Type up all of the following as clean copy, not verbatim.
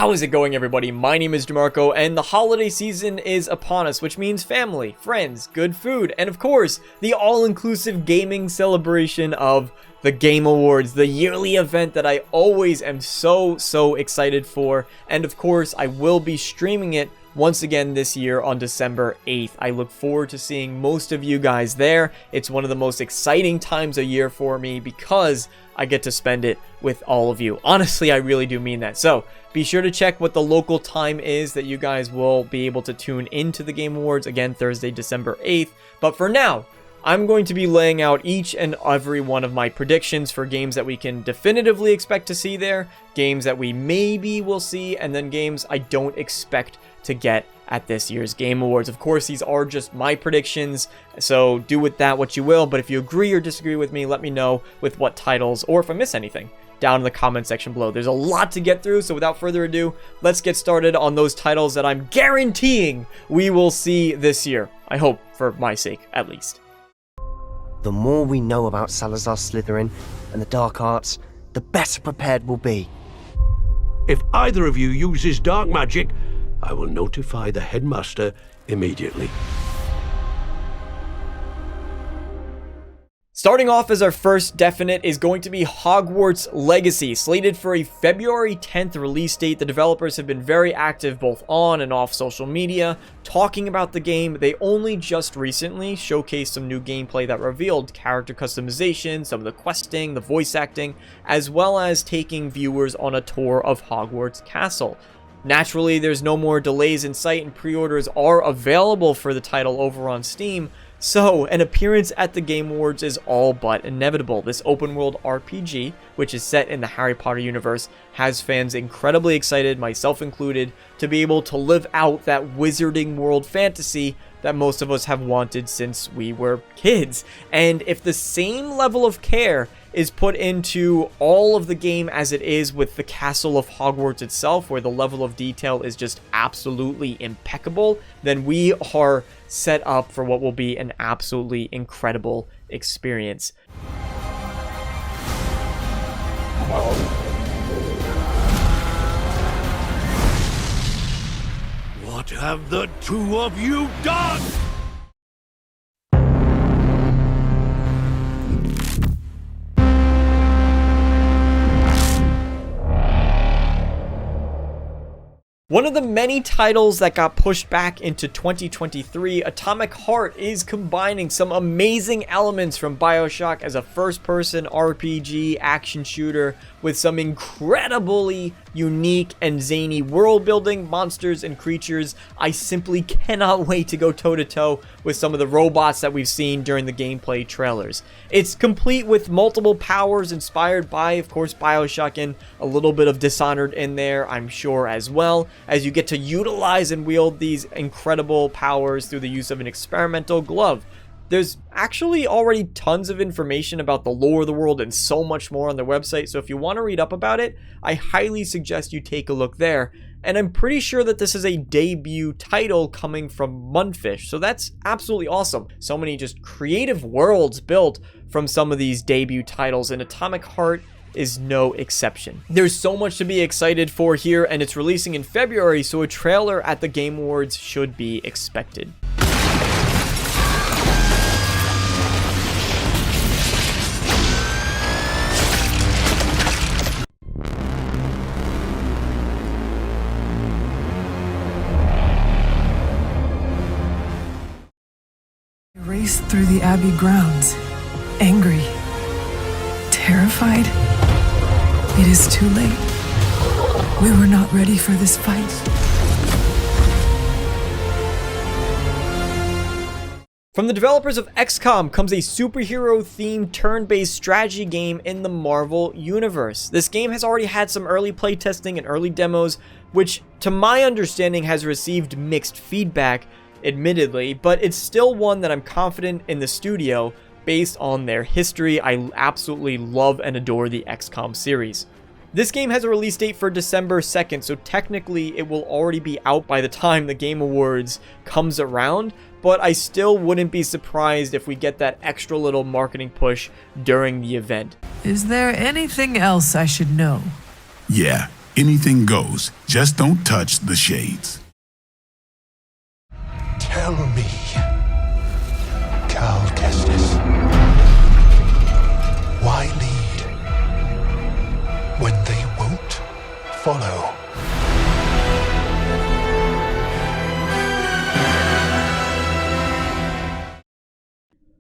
How is it going, everybody? My name is DeMarco, and the holiday season is upon us, which means family, friends, good food, and of course, the all-inclusive gaming celebration of the Game Awards, the yearly event that I always am so excited for. And of course, I will be streaming it once again this year on December 8th. I look forward to seeing most of you guys there. It's one of the most exciting times a year for me because I get to spend it with all of you. Honestly, I really do mean that. So be sure to check what the local time is that you guys will be able to tune into the Game Awards. Again, Thursday, December 8th. But for now, I'm going to be laying out each and every one of my predictions for games that we can definitively expect to see there, games that we maybe will see, and then games I don't expect to get at this year's Game Awards. Of course, these are just my predictions, so do with that what you will, but if you agree or disagree with me, let me know with what titles, or if I miss anything, down in the comment section below. There's a lot to get through, so without further ado, let's get started on those titles that I'm guaranteeing we will see this year. I hope, for my sake, at least. The more we know about Salazar Slytherin and the dark arts, the better prepared we'll be. If either of you uses dark magic, I will notify the headmaster immediately. Starting off as our first definite is going to be Hogwarts Legacy. Slated for a February 10th release date, the developers have been very active both on and off social media talking about the game. They only just recently showcased some new gameplay that revealed character customization, some of the questing, the voice acting, as well as taking viewers on a tour of Hogwarts Castle. Naturally, there's no more delays in sight and pre-orders are available for the title over on Steam, so an appearance at the Game Awards is all but inevitable. This open world RPG, which is set in the Harry Potter universe, has fans incredibly excited, myself included, to be able to live out that wizarding world fantasy that most of us have wanted since we were kids. And if the same level of care is put into all of the game as it is with the castle of Hogwarts itself, where the level of detail is just absolutely impeccable, then we are set up for what will be an absolutely incredible experience. What have the two of you done? One of the many titles that got pushed back into 2023, Atomic Heart is combining some amazing elements from BioShock as a first-person RPG action shooter with some incredibly unique and zany world building, monsters, and creatures. I simply cannot wait to go toe-to-toe with some of the robots that we've seen during the gameplay trailers. It's complete with multiple powers inspired by, of course, BioShock, and a little bit of Dishonored in there, I'm sure, as well, as you get to utilize and wield these incredible powers through the use of an experimental glove. There's actually already tons of information about the lore of the world and so much more on their website, so if you want to read up about it, I highly suggest you take a look there. And I'm pretty sure that this is a debut title coming from Mundfish, so that's absolutely awesome. So many just creative worlds built from some of these debut titles, and Atomic Heart is no exception. There's so much to be excited for here, and it's releasing in February, so a trailer at the Game Awards should be expected. Raced through the Abbey grounds, angry, terrified. It is too late. We were not ready for this fight. From the developers of XCOM comes a superhero-themed turn-based strategy game in the Marvel Universe. This game has already had some early playtesting and early demos, which, to my understanding, has received mixed feedback, admittedly, but it's still one that I'm confident in the studio based on their history. I absolutely love and adore the XCOM series. This game has a release date for December 2nd, so technically it will already be out by the time the Game Awards comes around, but I still wouldn't be surprised if we get that extra little marketing push during the event. Is there anything else I should know? Yeah, Anything goes. Just don't touch the shades. Tell me, Cal Kestis, why lead when they won't follow?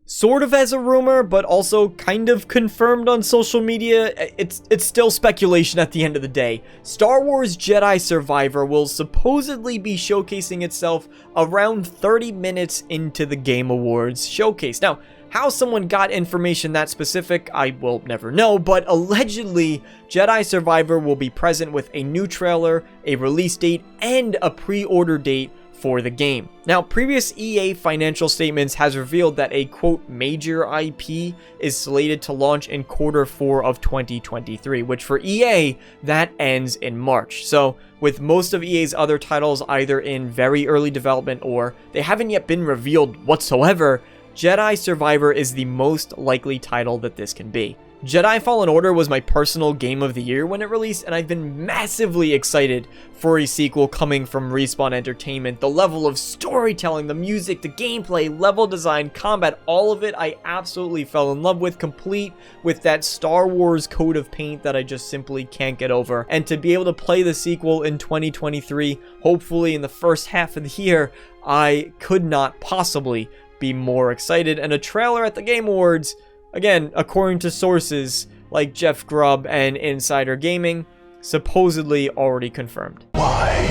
Sort of as a rumor, but also kind of confirmed on social media. It's still speculation at the end of the day. Star Wars Jedi Survivor will supposedly be showcasing itself around 30 minutes into the Game Awards showcase. Now, how someone got information that specific, I will never know, but allegedly, Jedi Survivor will be present with a new trailer, a release date, and a pre-order date for the game. Now, previous EA financial statements has revealed that a quote major IP is slated to launch in Q4 of 2023, which for EA, that ends in March. So, with most of EA's other titles either in very early development or they haven't yet been revealed whatsoever, Jedi Survivor is the most likely title that this can be. Jedi Fallen Order was my personal game of the year when it released, and I've been massively excited for a sequel coming from Respawn Entertainment. The level of storytelling, the music, the gameplay, level design, combat, all of it I absolutely fell in love with, complete with that Star Wars coat of paint that I just simply can't get over. And to be able to play the sequel in 2023, hopefully in the first half of the year, I could not possibly be more excited. And a trailer at the Game Awards, again, according to sources like Jeff Grubb and Insider Gaming, supposedly already confirmed. Why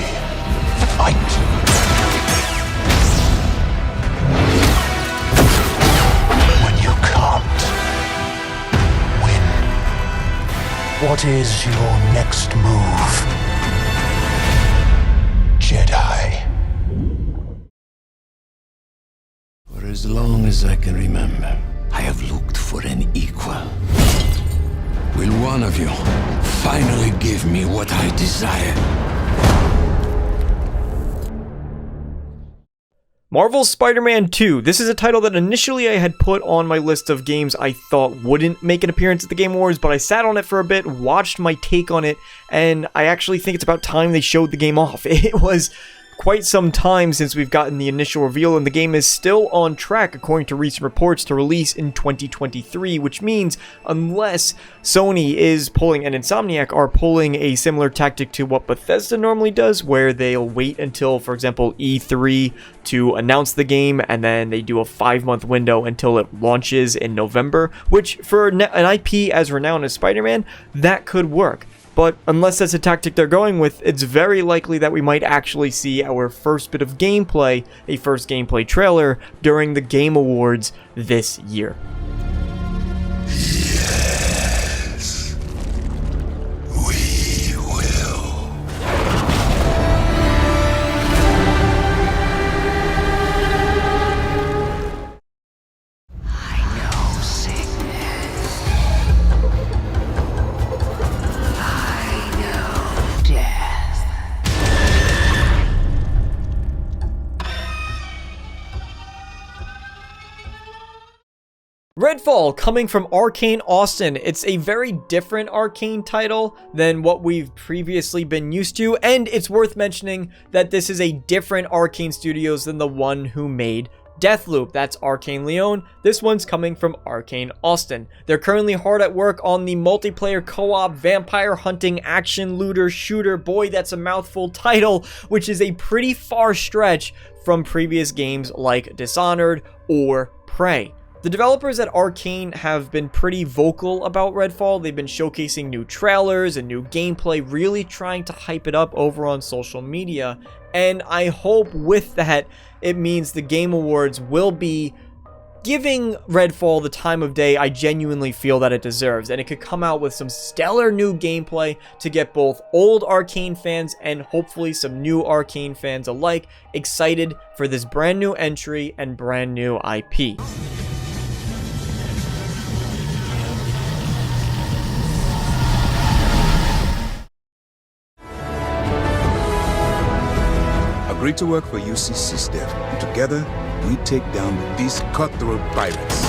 fight? When you can't win. What is your next move, Jedi? For as long as I can remember, I have looked for an equal. Will one of you finally give me what I desire? Marvel's Spider-Man 2. This is a title that initially I had put on my list of games I thought wouldn't make an appearance at the Game Awards, but I sat on it for a bit, watched my take on it, and I actually think it's about time they showed the game off. It was quite some time since we've gotten the initial reveal, and the game is still on track, according to recent reports, to release in 2023, which means unless Sony is pulling, and Insomniac are pulling a similar tactic to what Bethesda normally does, where they'll wait until, for example, E3 to announce the game, and then they do a 5-month window until it launches in November, which for an IP as renowned as Spider-Man, that could work. But unless that's a tactic they're going with, it's very likely that we might actually see our first bit of gameplay, a first gameplay trailer, during the Game Awards this year. Yes, we will. I know sickness. Redfall, coming from Arcane Austin. It's a very different Arcane title than what we've previously been used to, and it's worth mentioning that this is a different Arcane Studios than the one who made Deathloop. That's Arcane Lyon. This one's coming from Arcane Austin. They're currently hard at work on the multiplayer co-op vampire hunting action looter shooter, boy that's a mouthful title, which is a pretty far stretch from previous games like Dishonored or Prey. The developers at Arcane have been pretty vocal about Redfall. They've been showcasing new trailers and new gameplay, really trying to hype it up over on social media. And I hope with that, it means the Game Awards will be giving Redfall the time of day I genuinely feel that it deserves. And it could come out with some stellar new gameplay to get both old Arcane fans and hopefully some new Arcane fans alike excited for this brand new entry and brand new IP. Agreed to work for UCC Dev, and together we take down these cutthroat pirates.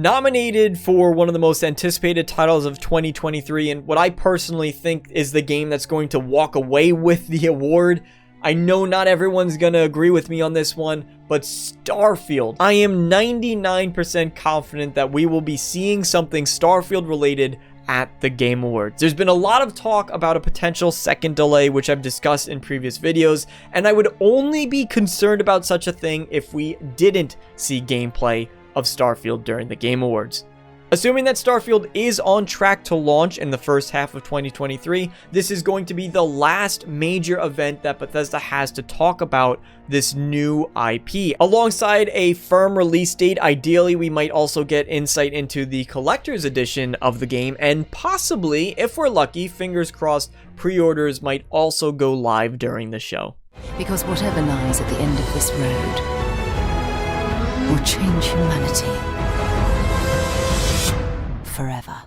Nominated for one of the most anticipated titles of 2023, and what I personally think is the game that's going to walk away with the award. I know not everyone's gonna agree with me on this one, but Starfield. I am 99% confident that we will be seeing something Starfield related at the Game Awards. There's been a lot of talk about a potential second delay, which I've discussed in previous videos, and I would only be concerned about such a thing if we didn't see gameplay of Starfield during the Game Awards. Assuming that Starfield is on track to launch in the first half of 2023, this is going to be the last major event that Bethesda has to talk about this new IP. Alongside a firm release date, ideally we might also get insight into the collector's edition of the game, and possibly, if we're lucky, fingers crossed, pre-orders might also go live during the show. Because whatever lies at the end of this road will change humanity forever.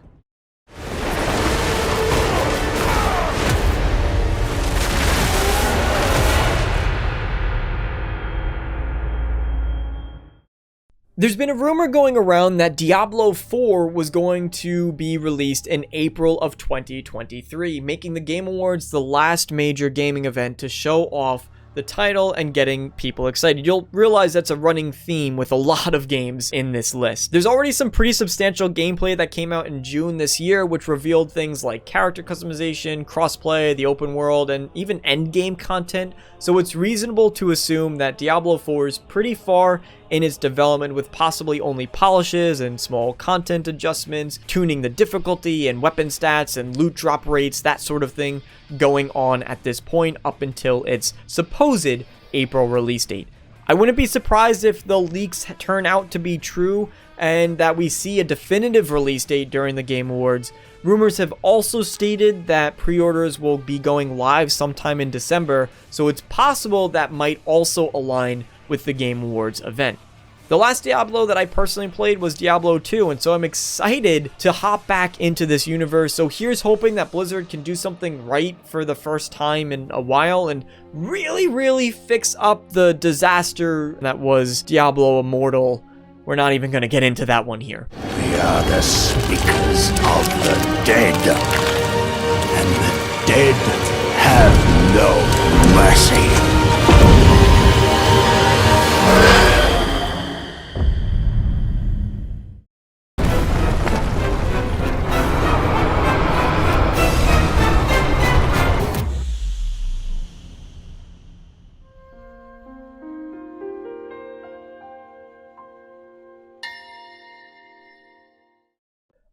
There's been a rumor going around that Diablo IV was going to be released in April of 2023, making the Game Awards the last major gaming event to show off the title and getting people excited. You'll realize that's a running theme with a lot of games in this list. There's already some pretty substantial gameplay that came out in June this year, which revealed things like character customization, crossplay, the open world, and even endgame content. So it's reasonable to assume that Diablo IV is pretty far in its development, with possibly only polishes and small content adjustments, tuning the difficulty and weapon stats and loot drop rates, that sort of thing going on at this point up until its supposed April release date. I wouldn't be surprised if the leaks turn out to be true and that we see a definitive release date during the Game Awards. Rumors have also stated that pre-orders will be going live sometime in December, so it's possible that might also align with the Game Awards event. The last Diablo that I personally played was Diablo II, and so I'm excited to hop back into this universe. So here's hoping that Blizzard can do something right for the first time in a while and really fix up the disaster that was Diablo Immortal. We're not even going to get into that one here. We are the speakers of the dead, and the dead have no mercy.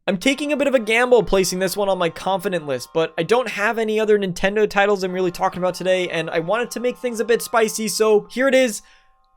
I'm taking a bit of a gamble placing this one on my confident list, but I don't have any other Nintendo titles I'm really talking about today, and I wanted to make things a bit spicy, so here it is,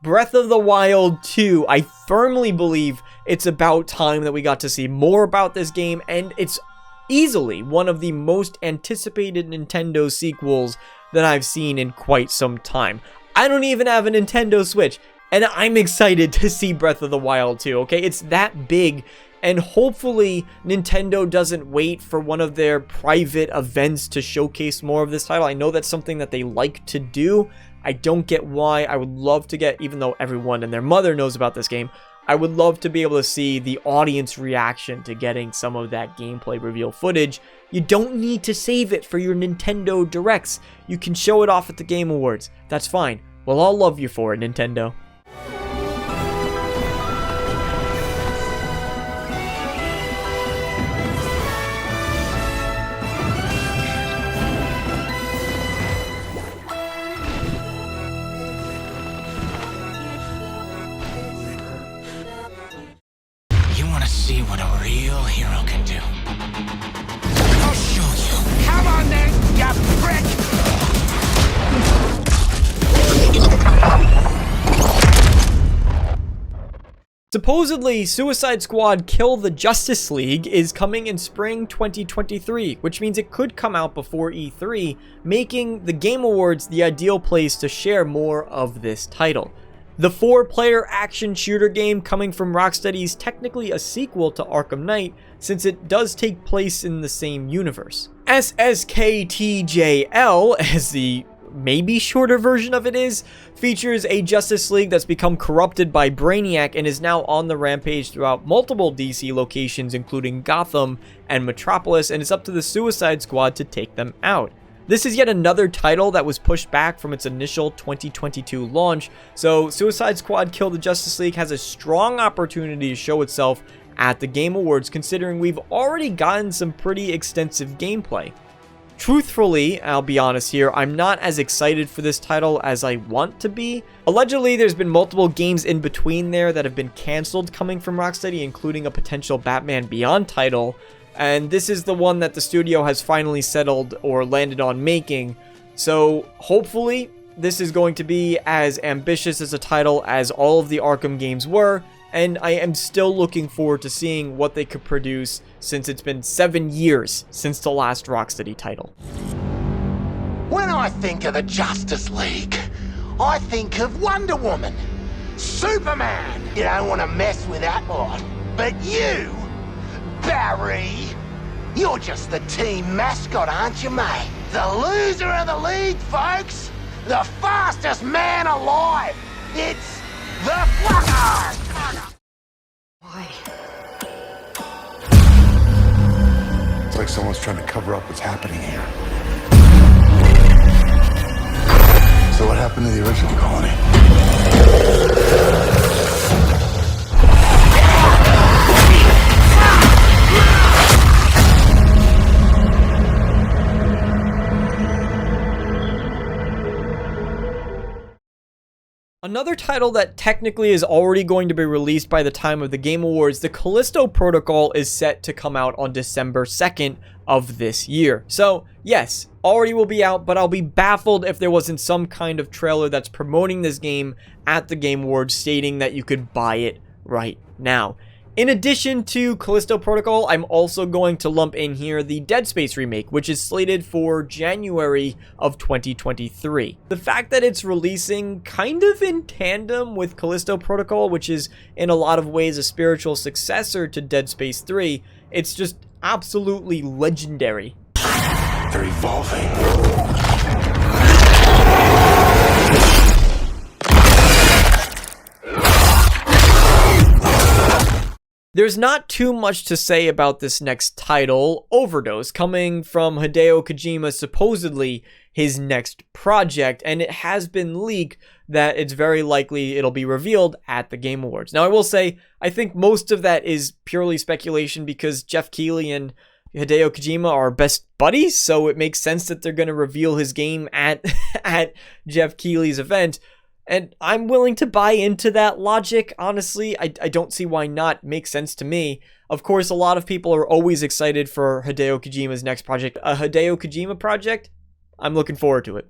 Breath of the Wild 2. I firmly believe it's about time that we got to see more about this game, and it's easily one of the most anticipated Nintendo sequels that I've seen in quite some time. I don't even have a Nintendo Switch, and I'm excited to see Breath of the Wild 2, okay? It's that big. And hopefully Nintendo doesn't wait for one of their private events to showcase more of this title. I know that's something that they like to do. I don't get why. I would love to get, even though everyone and their mother knows about this game, I would love to be able to see the audience reaction to getting some of that gameplay reveal footage. You don't need to save it for your Nintendo Directs. You can show it off at the Game Awards. That's fine. Well, I'll love you for it, Nintendo. See what a real hero can do. I'll show you. Come on then, you prick! Supposedly, Suicide Squad Kill the Justice League is coming in spring 2023, which means it could come out before E3, making the Game Awards the ideal place to share more of this title. The 4-player action shooter game coming from Rocksteady is technically a sequel to Arkham Knight, since it does take place in the same universe. SSKTJL, as the maybe shorter version of it is, features a Justice League that's become corrupted by Brainiac and is now on the rampage throughout multiple DC locations, including Gotham and Metropolis, and it's up to the Suicide Squad to take them out. This is yet another title that was pushed back from its initial 2022 launch, so Suicide Squad Kill the Justice League has a strong opportunity to show itself at the Game Awards, considering we've already gotten some pretty extensive gameplay. Truthfully, I'll be honest here, I'm not as excited for this title as I want to be. Allegedly, there's been multiple games in between there that have been cancelled coming from Rocksteady, including a potential Batman Beyond title, and this is the one that the studio has finally settled or landed on making. So hopefully this is going to be as ambitious as a title as all of the Arkham games were, and I am still looking forward to seeing what they could produce since it's been 7 years since the last Rocksteady title. When I think of the Justice League, I think of Wonder Woman, Superman. You don't want to mess with that lot. But you, Barry, you're just the team mascot, aren't you, mate? The loser of the league, folks. The fastest man alive. It's the Flucker! Why? It's like someone's trying to cover up what's happening here. So what happened to the original colony? Another title that technically is already going to be released by the time of the Game Awards, the Callisto Protocol is set to come out on December 2nd of this year. So yes, already will be out, but I'll be baffled if there wasn't some kind of trailer that's promoting this game at the Game Awards stating that you could buy it right now. In addition to Callisto Protocol, I'm also going to lump in here the Dead Space remake, which is slated for January of 2023. The fact that it's releasing kind of in tandem with Callisto Protocol, which is in a lot of ways a spiritual successor to Dead Space 3, it's just absolutely legendary. They're evolving. There's not too much to say about this next title, Overdose, coming from Hideo Kojima, supposedly his next project, and it has been leaked that it's very likely it'll be revealed at the Game Awards. Now, I will say, I think most of that is purely speculation because Jeff Keighley and Hideo Kojima are best buddies, so it makes sense that they're going to reveal his game at Jeff Keighley's event. And I'm willing to buy into that logic, honestly. I don't see why not. It makes sense to me. Of course, a lot of people are always excited for Hideo Kojima's next project. A Hideo Kojima project? I'm looking forward to it.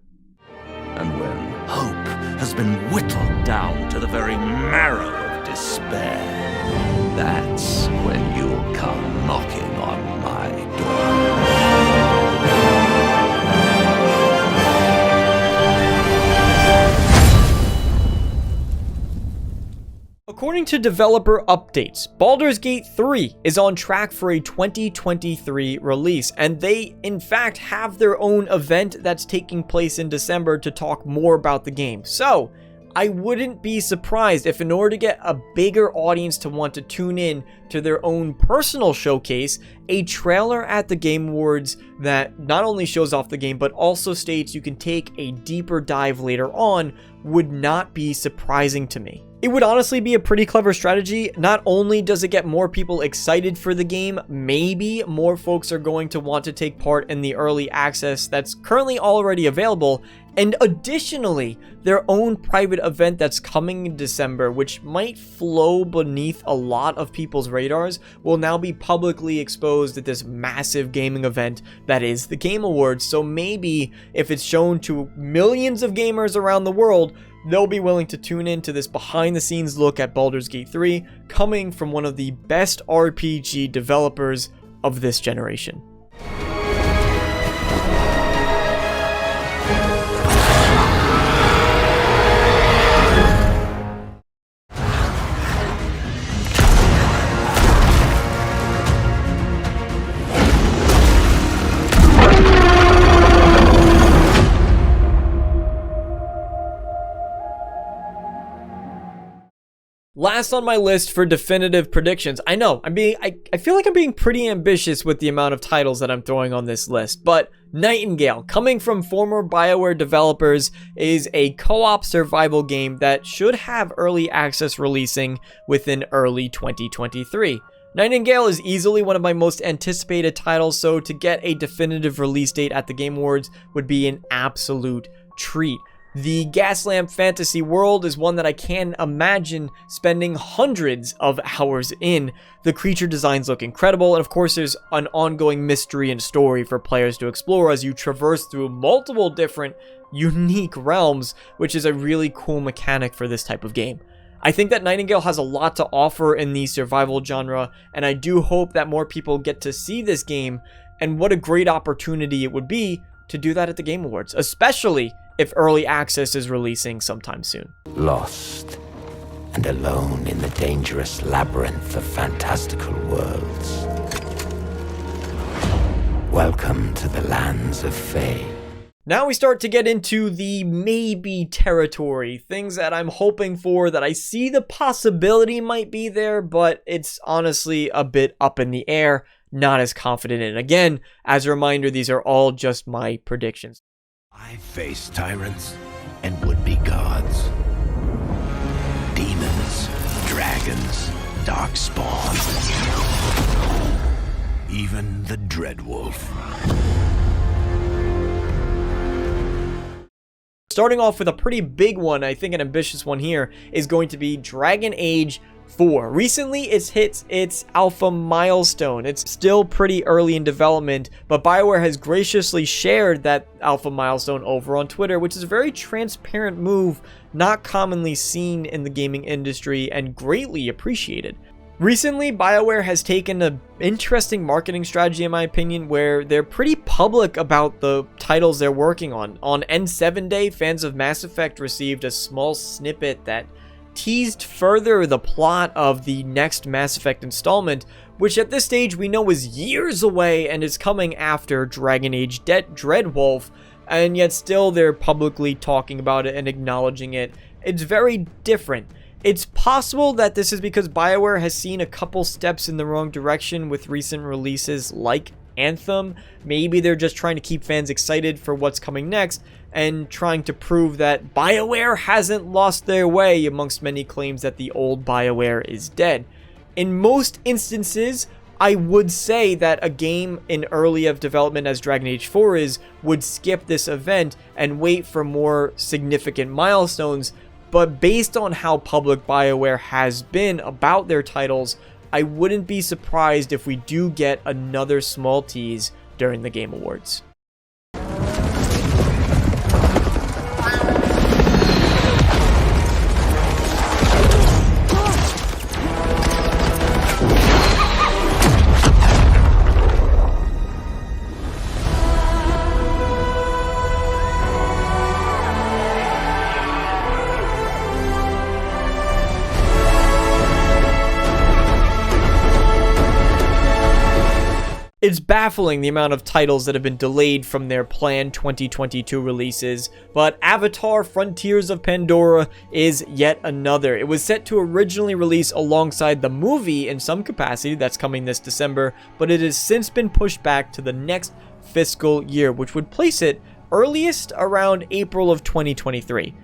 And when hope has been whittled down to the very marrow of despair, that's when you'll come knocking on my door. According to developer updates, Baldurs Gate 3 is on track for a 2023 release, and they in fact have their own event that's taking place in December to talk more about the game. So, I wouldn't be surprised if in order to get a bigger audience to want to tune in to their own personal showcase, a trailer at the Game Awards that not only shows off the game but also states you can take a deeper dive later on would not be surprising to me. It would honestly be a pretty clever strategy. Not only does it get more people excited for the game, maybe more folks are going to want to take part in the early access that's currently already available, and additionally, their own private event that's coming in December, which might flow beneath a lot of people's radars, will now be publicly exposed at this massive gaming event that is the Game Awards. So maybe if it's shown to millions of gamers around the world, they'll be willing to tune in to this behind-the-scenes look at Baldur's Gate 3, coming from one of the best RPG developers of this generation. Last on my list for definitive predictions. I know, I feel like I'm being pretty ambitious with the amount of titles that I'm throwing on this list, but Nightingale, coming from former BioWare developers, is a co-op survival game that should have early access releasing within early 2023. Nightingale is easily one of my most anticipated titles, so to get a definitive release date at the Game Awards would be an absolute treat. The Gaslamp fantasy world is one that I can imagine spending hundreds of hours in. The creature designs look incredible, and of course there's an ongoing mystery and story for players to explore as you traverse through multiple different unique realms, which is a really cool mechanic for this type of game. I think that Nightingale has a lot to offer in the survival genre, and I do hope that more people get to see this game, and what a great opportunity it would be to do that at the Game Awards, especially if early access is releasing sometime soon. Lost and alone in the dangerous labyrinth of fantastical worlds. Welcome to the lands of Fable. Now we start to get into the maybe territory, things that I'm hoping for, that I see the possibility might be there, but it's honestly a bit up in the air, not as confident in. Again, as a reminder, these are all just my predictions. I've faced tyrants and would-be gods. Demons, dragons, darkspawn. Even the Dreadwolf. Starting off with a pretty big one, I think an ambitious one here, is going to be Dragon Age 4. Recently, it's hit its alpha milestone. It's still pretty early in development, but BioWare has graciously shared that alpha milestone over on Twitter, which is a very transparent move, not commonly seen in the gaming industry and greatly appreciated. Recently, BioWare has taken an interesting marketing strategy, in my opinion, where they're pretty public about the titles they're working on. On N7 Day, fans of Mass Effect received a small snippet that teased further the plot of the next Mass Effect installment, which at this stage we know is years away and is coming after Dragon Age Dreadwolf, and yet still they're publicly talking about it and acknowledging it. It's very different. It's possible that this is because BioWare has seen a couple steps in the wrong direction with recent releases like Anthem. Maybe they're just trying to keep fans excited for what's coming next and trying to prove that BioWare hasn't lost their way amongst many claims that the old BioWare is dead. In most instances, I would say that a game in early of development as Dragon Age 4 is would skip this event and wait for more significant milestones. But based on how public BioWare has been about their titles, I wouldn't be surprised if we do get another small tease during the Game Awards. It's baffling the amount of titles that have been delayed from their planned 2022 releases, but Avatar: Frontiers of Pandora is yet another. It was set to originally release alongside the movie in some capacity that's coming this December, but it has since been pushed back to the next fiscal year, which would place it earliest around April of 2023.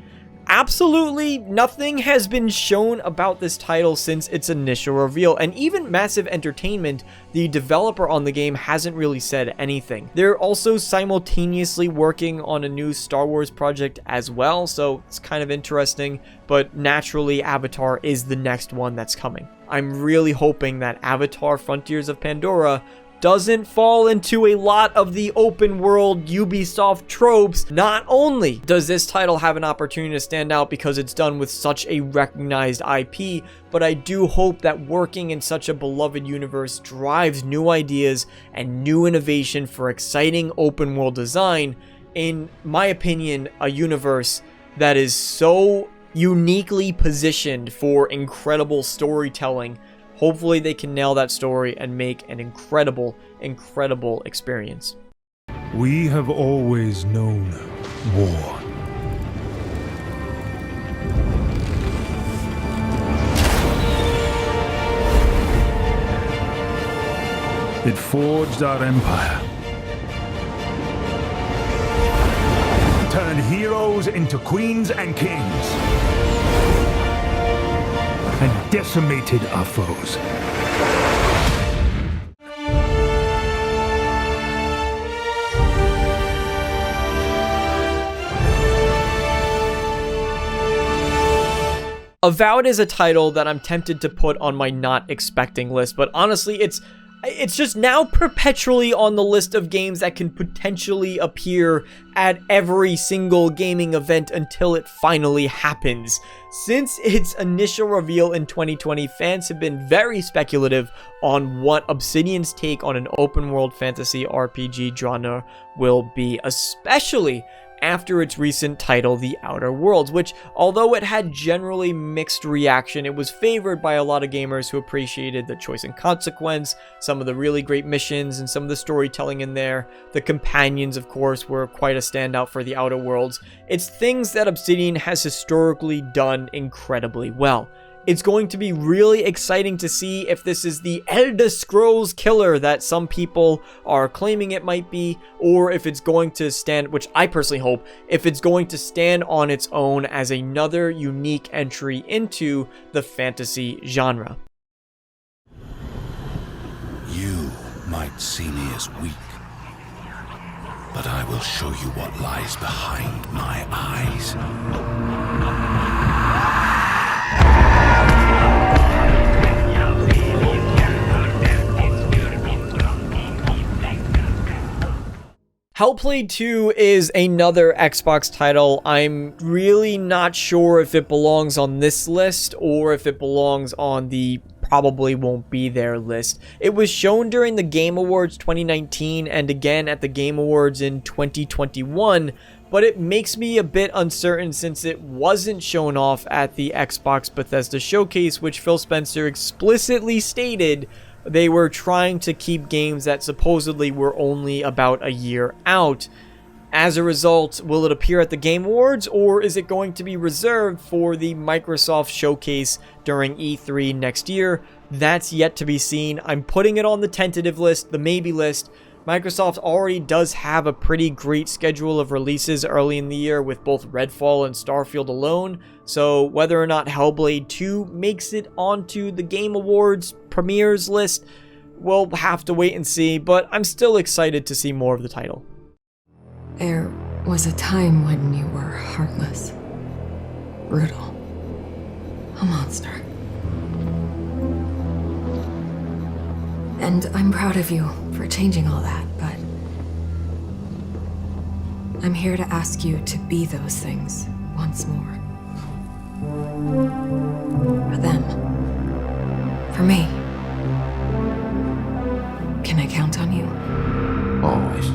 Absolutely nothing has been shown about this title since its initial reveal, and even Massive Entertainment, the developer on the game, hasn't really said anything. They're also simultaneously working on a new Star Wars project as well, so it's kind of interesting, but naturally Avatar is the next one that's coming. I'm really hoping that Avatar: Frontiers of Pandora doesn't fall into a lot of the open world Ubisoft tropes. Not only does this title have an opportunity to stand out because it's done with such a recognized IP, but I do hope that working in such a beloved universe drives new ideas and new innovation for exciting open world design. In my opinion, a universe that is so uniquely positioned for incredible storytelling. Hopefully they can nail that story and make an incredible, incredible experience. We have always known war. It forged our empire. Turned heroes into queens and kings. And decimated our foes. Avowed is a title that I'm tempted to put on my not expecting list, but honestly, it's just now perpetually on the list of games that can potentially appear at every single gaming event until it finally happens. Since its initial reveal in 2020, fans have been very speculative on what Obsidian's take on an open-world fantasy RPG genre will be, especially after its recent title, The Outer Worlds, which, although it had generally mixed reaction, it was favored by a lot of gamers who appreciated the choice and consequence, some of the really great missions, and some of the storytelling in there. The companions, of course, were quite a standout for The Outer Worlds. It's things that Obsidian has historically done incredibly well. It's going to be really exciting to see if this is the Elder Scrolls killer that some people are claiming it might be, or if it's going to stand, which I personally hope, if it's going to stand on its own as another unique entry into the fantasy genre. You might see me as weak, but I will show you what lies behind my eyes. Hellblade II is another Xbox title. I'm really not sure if it belongs on this list or if it belongs on the probably won't be there list. It was shown during the Game Awards 2019 and again at the Game Awards in 2021, but it makes me a bit uncertain since it wasn't shown off at the Xbox Bethesda showcase, which Phil Spencer explicitly stated they were trying to keep games that supposedly were only about a year out. As a result, will it appear at the Game Awards, or is it going to be reserved for the Microsoft showcase during E3 next year? That's yet to be seen. I'm putting it on the tentative list, the maybe list. Microsoft already does have a pretty great schedule of releases early in the year with both Redfall and Starfield alone, so whether or not Hellblade 2 makes it onto the Game Awards premieres list, we'll have to wait and see, but I'm still excited to see more of the title. There was a time when you were heartless, brutal, a monster. And I'm proud of you for changing all that, but I'm here to ask you to be those things once more. For them. For me. Can I count on you? Always.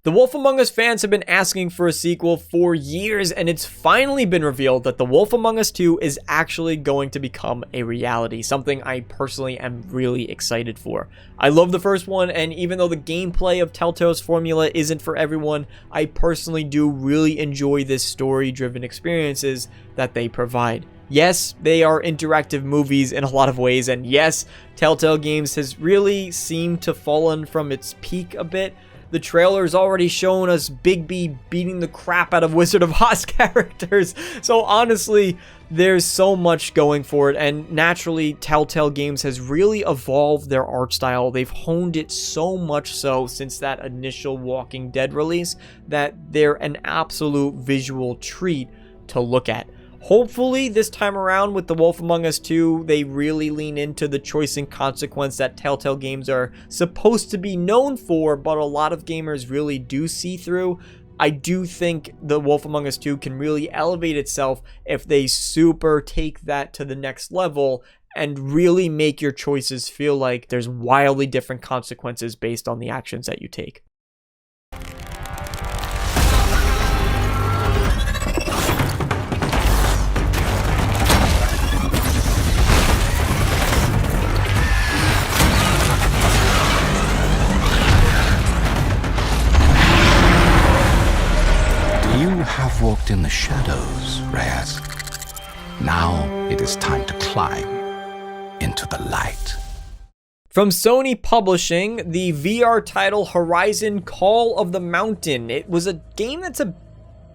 The Wolf Among Us fans have been asking for a sequel for years, and it's finally been revealed that The Wolf Among Us 2 is actually going to become a reality, something I personally am really excited for. I love the first one, and even though the gameplay of Telltale's formula isn't for everyone, I personally do really enjoy this story-driven experiences that they provide. Yes, they are interactive movies in a lot of ways, and yes, Telltale Games has really seemed to fallen from its peak a bit. The trailer's already shown us Bigby beating the crap out of Wizard of Oz characters. So honestly, there's so much going for it. And naturally, Telltale Games has really evolved their art style. They've honed it so much so since that initial Walking Dead release that they're an absolute visual treat to look at. Hopefully, this time around with The Wolf Among Us 2, they really lean into the choice and consequence that Telltale Games are supposed to be known for, but a lot of gamers really do see through. I do think The Wolf Among Us 2 can really elevate itself if they super take that to the next level and really make your choices feel like there's wildly different consequences based on the actions that you take. You have walked in the shadows, Reyes. Now it is time to climb into the light. From Sony Publishing, the VR title Horizon Call of the Mountain. It was a game that's a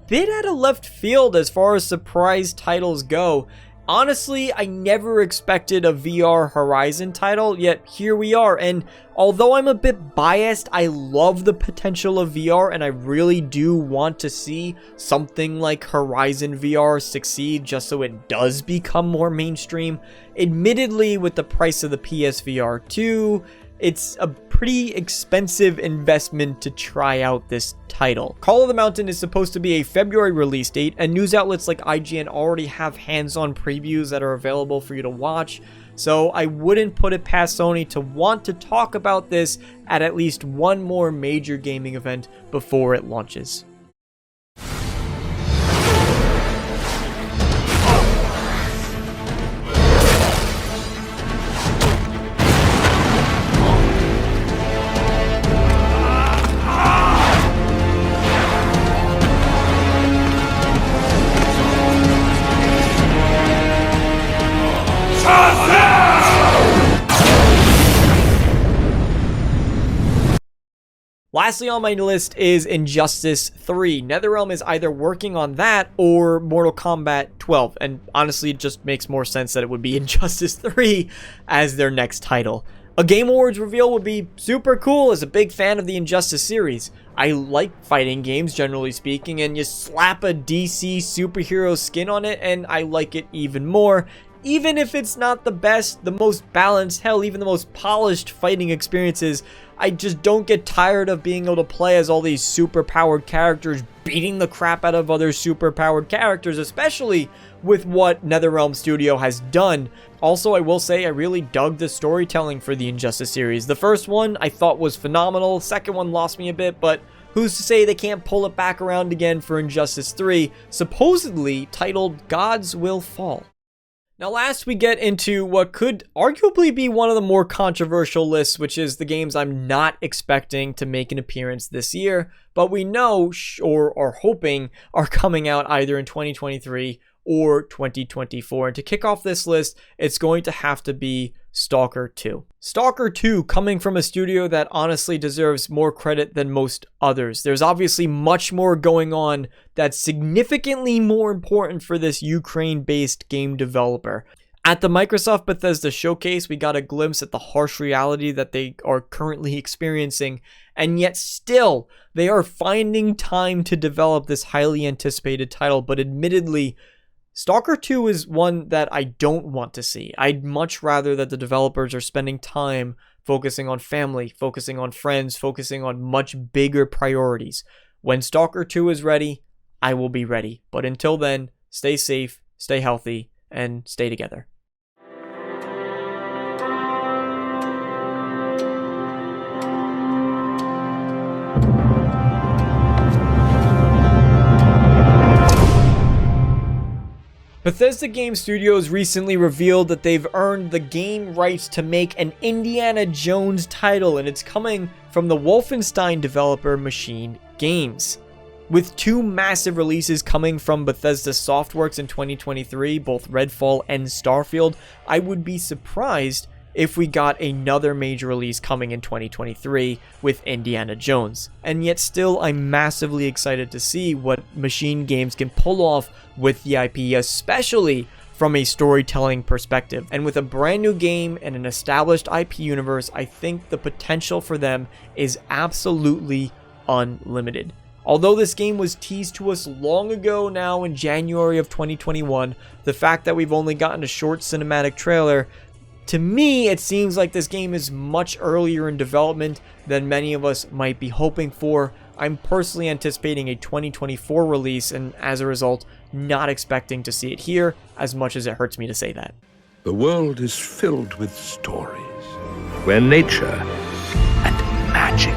bit out of left field as far as surprise titles go. Honestly, I never expected a VR Horizon title, yet here we are. And although I'm a bit biased, I love the potential of VR, and I really do want to see something like Horizon VR succeed just so it does become more mainstream. Admittedly, with the price of the PSVR 2, it's a pretty expensive investment to try out this title. Call of the Mountain is supposed to be a February release date, and news outlets like IGN already have hands-on previews that are available for you to watch, so I wouldn't put it past Sony to want to talk about this at least one more major gaming event before it launches. Lastly on my list is Injustice 3. NetherRealm is either working on that or Mortal Kombat 12, and honestly it just makes more sense that it would be Injustice 3 as their next title. A Game Awards reveal would be super cool as a big fan of the Injustice series. I like fighting games generally speaking, and you slap a DC superhero skin on it and I like it even more. Even if it's not the best, the most balanced, hell, even the most polished fighting experiences, I just don't get tired of being able to play as all these super-powered characters beating the crap out of other super-powered characters, especially with what NetherRealm Studio has done. Also, I will say I really dug the storytelling for the Injustice series. The first one I thought was phenomenal, second one lost me a bit, but who's to say they can't pull it back around again for Injustice 3, supposedly titled Gods Will Fall. Now last we get into what could arguably be one of the more controversial lists, which is the games I'm not expecting to make an appearance this year, but we know or are hoping are coming out either in 2023 or 2024. And to kick off this list, it's going to have to be Stalker 2. Stalker 2 coming from a studio that honestly deserves more credit than most others. There's obviously much more going on that's significantly more important for this Ukraine-based game developer. At the Microsoft Bethesda showcase, we got a glimpse at the harsh reality that they are currently experiencing, and yet still, they are finding time to develop this highly anticipated title, but admittedly, Stalker 2 is one that I don't want to see. I'd much rather that the developers are spending time focusing on family, focusing on friends, focusing on much bigger priorities. When Stalker 2 is ready, I will be ready. But until then, stay safe, stay healthy, and stay together. Bethesda Game Studios recently revealed that they've earned the game rights to make an Indiana Jones title, and it's coming from the Wolfenstein developer Machine Games. With two massive releases coming from Bethesda Softworks in 2023, both Redfall and Starfield, I would be surprised if we got another major release coming in 2023 with Indiana Jones. And yet still, I'm massively excited to see what Machine Games can pull off with the IP, especially from a storytelling perspective. And with a brand new game and an established IP universe, I think the potential for them is absolutely unlimited. Although this game was teased to us long ago now in January of 2021, the fact that we've only gotten a short cinematic trailer, to me, it seems like this game is much earlier in development than many of us might be hoping for. I'm personally anticipating a 2024 release, and as a result, not expecting to see it here, as much as it hurts me to say that. The world is filled with stories where nature and magic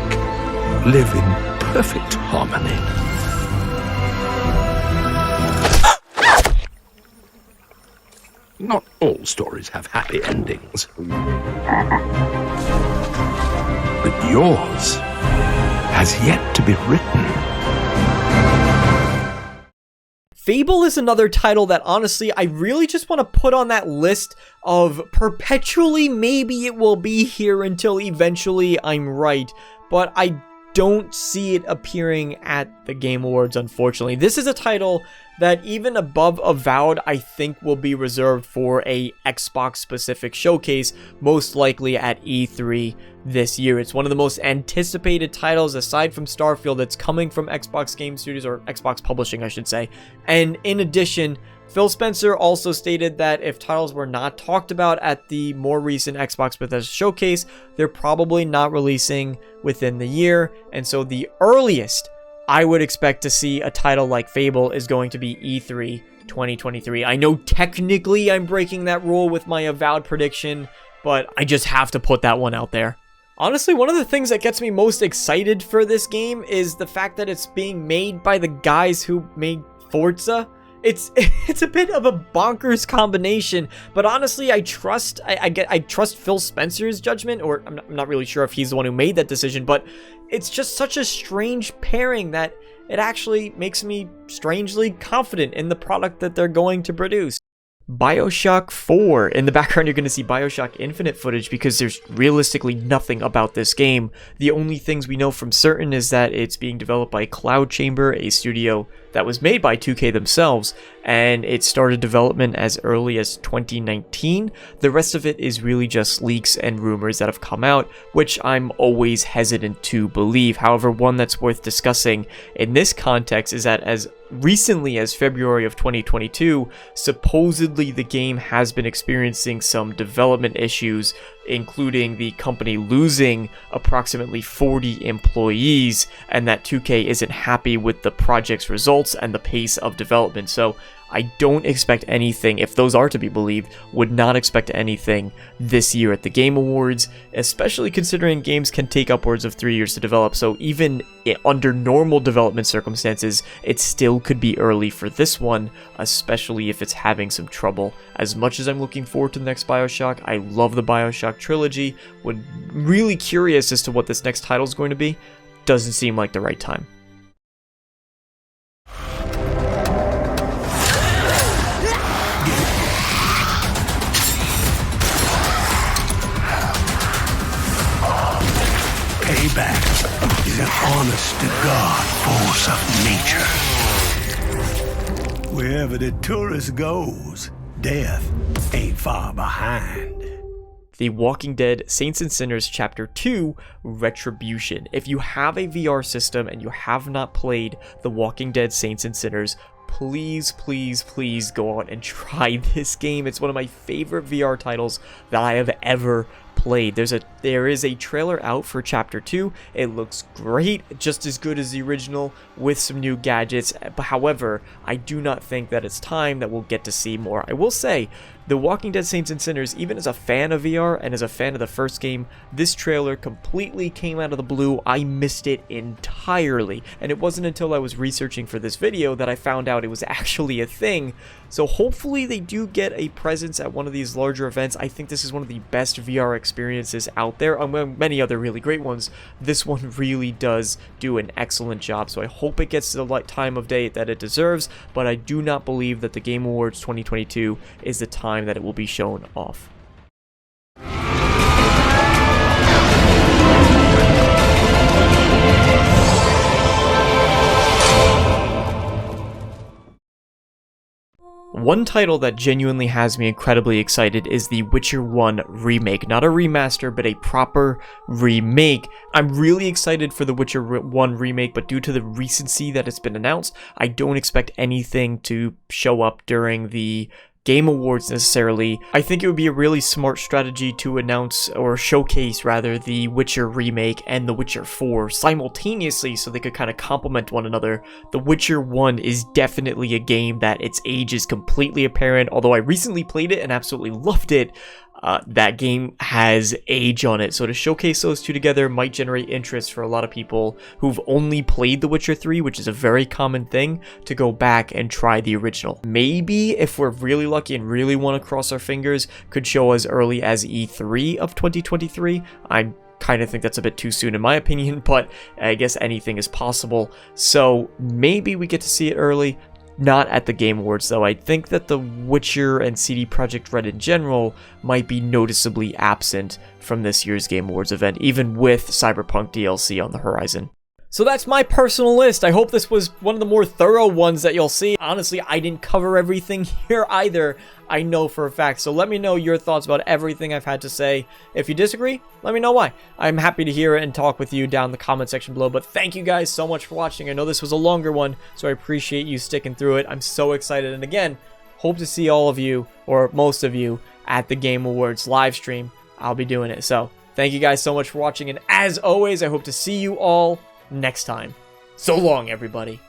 live in perfect harmony. Not all stories have happy endings. But yours has yet to be written. Fable is another title that honestly I really just want to put on that list of perpetually maybe it will be here until eventually I'm right, but I don't see it appearing at the Game Awards, unfortunately. This is a title that even above Avowed, I think will be reserved for a Xbox specific showcase, most likely at E3 this year. It's one of the most anticipated titles aside from Starfield that's coming from Xbox Game Studios, or Xbox Publishing I should say. And in addition, Phil Spencer also stated that if titles were not talked about at the more recent Xbox Bethesda showcase, they're probably not releasing within the year, and so the earliest I would expect to see a title like Fable is going to be E3 2023. I know technically I'm breaking that rule with my Avowed prediction, but I just have to put that one out there. Honestly, one of the things that gets me most excited for this game is the fact that it's being made by the guys who made Forza. It's a bit of a bonkers combination, but honestly, I trust Phil Spencer's judgment, or I'm not really sure if he's the one who made that decision, but it's just such a strange pairing that it actually makes me strangely confident in the product that they're going to produce. BioShock 4. In the background, you're going to see BioShock Infinite footage because there's realistically nothing about this game. The only things we know from certain is that it's being developed by Cloud Chamber, a studio that was made by 2K themselves, and it started development as early as 2019. The rest of it is really just leaks and rumors that have come out, which I'm always hesitant to believe. However, one that's worth discussing in this context is that as recently as February of 2022, supposedly the game has been experiencing some development issues, including the company losing approximately 40 employees, and that 2K isn't happy with the project's results and the pace of development. So I don't expect anything, if those are to be believed, would not expect anything this year at the Game Awards, especially considering games can take upwards of 3 years to develop. So even under normal development circumstances, it still could be early for this one, especially if it's having some trouble. As much as I'm looking forward to the next BioShock, I love the BioShock trilogy, would really curious as to what this next title is going to be, doesn't seem like the right time. Payback is an honest-to-God force of nature. Wherever the tourist goes, death ain't far behind. The Walking Dead Saints and Sinners Chapter 2 Retribution. If you have a VR system and you have not played The Walking Dead Saints and Sinners, please, please, please go out and try this game. It's one of my favorite VR titles that I have ever played. There is a trailer out for Chapter 2. It looks great, just as good as the original, with some new gadgets. But however, I do not think that it's time that we'll get to see more. I will say, The Walking Dead Saints and Sinners, even as a fan of VR and as a fan of the first game, this trailer completely came out of the blue. I missed it entirely, and it wasn't until I was researching for this video that I found out it was actually a thing. So hopefully they do get a presence at one of these larger events. I think this is one of the best VR experiences out there. Among many other really great ones, this one really does do an excellent job. So I hope it gets the time of day that it deserves, but I do not believe that the Game Awards 2022 is the time that it will be shown off. One title that genuinely has me incredibly excited is the Witcher 1 remake. Not a remaster, but a proper remake. I'm really excited for the Witcher 1 remake, but due to the recency that it's been announced, I don't expect anything to show up during the Game Awards necessarily. I think it would be a really smart strategy to announce, or showcase rather, the Witcher remake and the Witcher 4 simultaneously so they could kind of complement one another. The Witcher 1 is definitely a game that its age is completely apparent. Although I recently played it and absolutely loved it, that game has age on it, so to showcase those two together might generate interest for a lot of people who've only played The Witcher 3, which is a very common thing, to go back and try the original. Maybe, if we're really lucky and really want to cross our fingers, could show as early as E3 of 2023. I kind of think that's a bit too soon in my opinion, but I guess anything is possible. So maybe we get to see it early. Not at the Game Awards, though. I think that The Witcher and CD Projekt Red in general might be noticeably absent from this year's Game Awards event, even with Cyberpunk DLC on the horizon. So that's my personal list. I hope this was one of the more thorough ones that you'll see. Honestly, I didn't cover everything here either, I know for a fact. So let me know your thoughts about everything I've had to say. If you disagree, let me know why. I'm happy to hear it and talk with you down in the comment section below. But thank you guys so much for watching. I know this was a longer one, so I appreciate you sticking through it. I'm so excited. And again, hope to see all of you, or most of you, at the Game Awards live stream. I'll be doing it. So thank you guys so much for watching. And as always, I hope to see you all next time. So long, everybody.